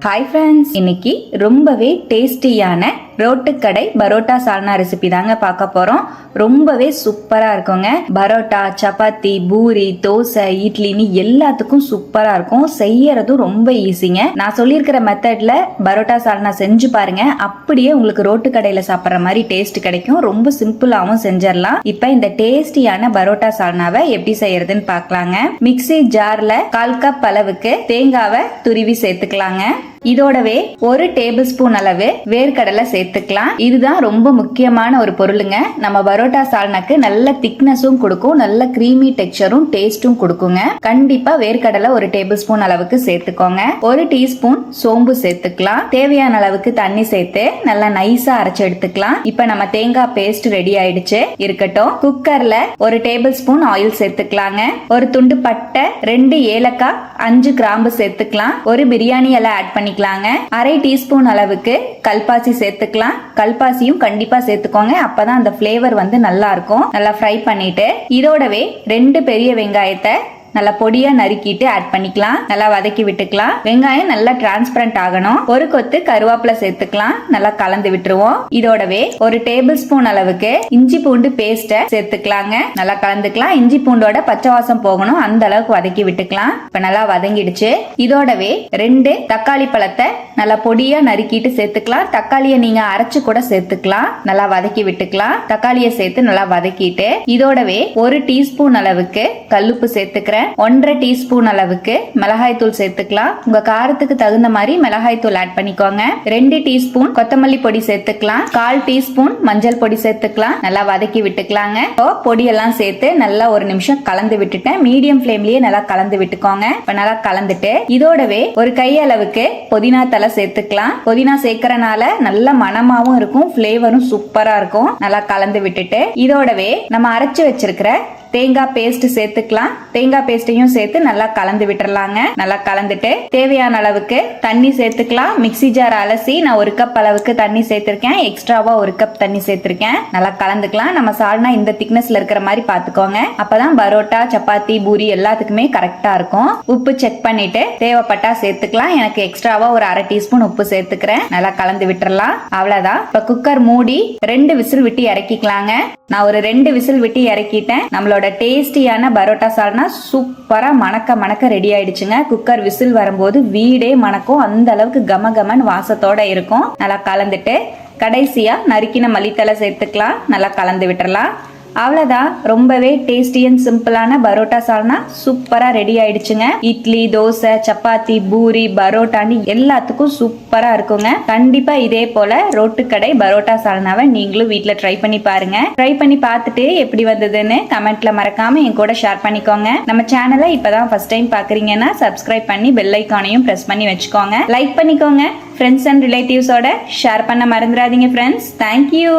Hi friends, இன்னைக்கு ரொம்பவே டேஸ்டியான ரோட்டுக்கடை பரோட்டா சால்னா ரெசிபி தாங்க பார்க்க போறோம். ரொம்பவே சூப்பரா இருக்குங்க. பரோட்டா, சப்பாத்தி, பூரி, தோசை, இட்லின்னு எல்லாத்துக்கும் சூப்பரா இருக்கும். செய்யறதும் ரொம்ப ஈஸிங்க. நான் சொல்லியிருக்கிற மெத்தட்ல பரோட்டா சால்னா செஞ்சு பாருங்க. அப்படியே உங்களுக்கு ரோட்டு கடையில சாப்பிட்ற மாதிரி டேஸ்ட் கிடைக்கும். ரொம்ப சிம்பிளாவும் செஞ்சிடலாம். இப்ப இந்த டேஸ்டியான பரோட்டா சால்னாவை எப்படி செய்யறதுன்னு பார்க்கலாங்க. மிக்ஸி ஜார்ல 1/4 கப் அளவுக்கு தேங்காவை துருவி சேர்த்துக்கலாங்க. இதோடவே 1 டேபிள் ஸ்பூன் அளவு வேர்க்கடலை சேர்த்துக்கலாம். இதுதான் ரொம்ப முக்கியமான ஒரு பொருளுங்க. நம்ம பரோட்டா சால்னாக்கு நல்ல திக்னஸும் கொடுக்கும், நல்ல கிரீமி டெக்ஸ்சரும் டேஸ்டும் கொடுக்குங்க. கண்டிப்பா வேர்க்கடலை 1 டேபிள் ஸ்பூன் அளவுக்கு சேர்த்துக்கோங்க. 1 டீஸ்பூன் சோம்பு சேர்த்துக்கலாம். தேவையான அளவுக்கு தண்ணி சேர்த்து நல்லா நைஸா அரைச்சு எடுத்துக்கலாம். இப்ப நம்ம தேங்காய் பேஸ்ட் ரெடி ஆயிடுச்சு. இருக்கட்டும். குக்கர்ல 1 டேபிள் ஸ்பூன் ஆயில் சேர்த்துக்கலாங்க. 1 துண்டு பட்டை, 2 ஏலக்காய், 5 கிராம்பு சேர்த்துக்கலாம். 1 பிரியாணி இலை ஆட் பண்ணி 1/2 டீஸ்பூன் அளவுக்கு கல்பாசி சேர்த்துக்கலாம். கல்பாசியும் கண்டிப்பா சேர்த்துக்கோங்க. அப்பதான் அந்த பிளேவர் வந்து நல்லா இருக்கும். நல்லா ஃப்ரை பண்ணிட்டு இதோடவே 2 பெரிய வெங்காயத்தை நல்லா பொடியா நறுக்கிட்டு ஆட் பண்ணிக்கலாம். நல்லா வதக்கி விட்டுக்கலாம். வெங்காயம் நல்லா டிரான்ஸ்பரண்ட் ஆகணும். 1 கொத்து கருவேப்பிலை சேர்த்துக்கலாம். நல்லா கலந்து விட்டுருவோம். இதோடவே 1 டேபிள் ஸ்பூன் அளவுக்கு இஞ்சி பூண்டு பேஸ்ட சேர்த்துக்கலாங்க. நல்லா கலந்துக்கலாம். இஞ்சி பூண்டோட பச்சை வாசம் போகணும். அந்த அளவுக்கு வதக்கி விட்டுக்கலாம். இப்ப நல்லா வதங்கிடுச்சு. இதோடவே 2 தக்காளி பழத்தை நல்லா பொடியா நறுக்கிட்டு சேர்த்துக்கலாம். தக்காளியை நீங்க அரைச்சு கூட சேர்த்துக்கலாம். நல்லா வதக்கி விட்டுக்கலாம். தக்காளியை சேர்த்து நல்லா வதக்கிட்டு இதோடவே 1 டீஸ்பூன் அளவுக்கு கல்லுப்பு சேர்த்துக்கிறேன். 1/2 டீஸ்பூன் அளவுக்கு மிளகாய் தூள் சேர்த்துக்கலாம். உங்க காரத்துக்கு தகுந்த மாதிரி மிளகாய் தூள் ஆட் பண்ணிக்கோங்க. 2 டீஸ்பூன் கொத்தமல்லி பொடி சேர்த்துக்கலாம். 1/4 டீஸ்பூன் மஞ்சள் பொடி சேர்த்துக்கலாம். நல்லா வதக்கி விட்டுக்கலாங்க. பொடியெல்லாம் சேர்த்து நல்லா 1 நிமிஷம் கலந்து விட்டுட்டேன். மீடியம் ஃபிளேம்லயே நல்லா கலந்து விட்டுக்கோங்க. இப்ப நல்லா கலந்துட்டு இதோடவே 1 கையளவுக்கு புதினா தலை சேர்த்துக்கலாம். புதினா சேர்க்கறனால நல்ல மணமாவும் இருக்கும், பிளேவரும் சூப்பரா இருக்கும். நல்லா கலந்து விட்டுட்டு இதோடவே நம்ம அரைச்சு வச்சிருக்கிற தேங்காய் பேஸ்ட் சேர்த்துக்கலாம். தேங்காய் பேஸ்டையும் சேர்த்து நல்லா கலந்து விட்டுறலாங்க. நல்லா கலந்துட்டு தேவையான அளவுக்கு தண்ணி சேர்த்துக்கலாம். மிக்ஸி ஜார் அலசி நான் 1 கப் அளவுக்கு தண்ணி சேர்த்திருக்கேன். எக்ஸ்ட்ராவா 1 கப் தண்ணி சேர்த்திருக்கேன். நல்லா கலந்துக்கலாம். நம்ம சால்னா இந்த திக்னஸ்ல இருக்கிற மாதிரி பாத்துக்கோங்க. அப்பதான் பரோட்டா, சப்பாத்தி, பூரி எல்லாத்துக்குமே கரெக்டா இருக்கும். உப்பு செக் பண்ணிட்டு தேவைப்பட்டா சேர்த்துக்கலாம். எனக்கு எக்ஸ்ட்ராவா 1/2 டீஸ்பூன் உப்பு சேர்த்துக்கிறேன். நல்லா கலந்து விட்டுறலாம். அவ்வளவுதான். இப்ப குக்கர் மூடி 2 விசில் விட்டு இறக்கிக்கலாங்க. நான் ஒரு 2 விசில் விட்டு இறக்கிட்டேன். நம்மளோட டேஸ்டியான பரோட்டா சால்னா சூப்பரா மணக்க ரெடி ஆயிடுச்சுங்க. குக்கர் விசில் வரும்போது வீடே மணக்கும். அந்த அளவுக்கு கமகமன் வாசத்தோட இருக்கும். நல்லா கலந்துட்டு கடைசியா நறுக்கின மல்லித்தலை சேர்த்துக்கலாம். நல்லா கலந்து விட்டுறலாம். அவ்வளவுதான். ரொம்பவே டேஸ்டி அண்ட் சிம்பிளான பரோட்டா சால்னா சூப்பரா ரெடி ஆயிடுச்சுங்க. இட்லி, தோசை, சப்பாத்தி, பூரி, பரோட்டான்னு எல்லாத்துக்கும் சூப்பரா இருக்குங்க. கண்டிப்பா இதே போல ரோட்டுக்கடை பரோட்டா சால்னாவை நீங்களும் வீட்ல ட்ரை பண்ணி பாருங்க. ட்ரை பண்ணி பார்த்துட்டு எப்படி வந்ததுன்னு கமெண்ட்ல மறக்காம என் கூட ஷேர் பண்ணிக்கோங்க. நம்ம சேனலை இப்பதான் ஃபர்ஸ்ட் டைம் பாக்குறீங்கன்னா சப்ஸ்கிரைப் பண்ணி பெல் ஐக்கானையும் பிரஸ் பண்ணி வச்சுக்கோங்க. லைக் பண்ணிக்கோங்க. ஃப்ரெண்ட்ஸ் அண்ட் ரிலேட்டிவ்ஸோட ஷேர் பண்ண மறந்துடாதீங்க ஃப்ரெண்ட்ஸ். தேங்க்யூ.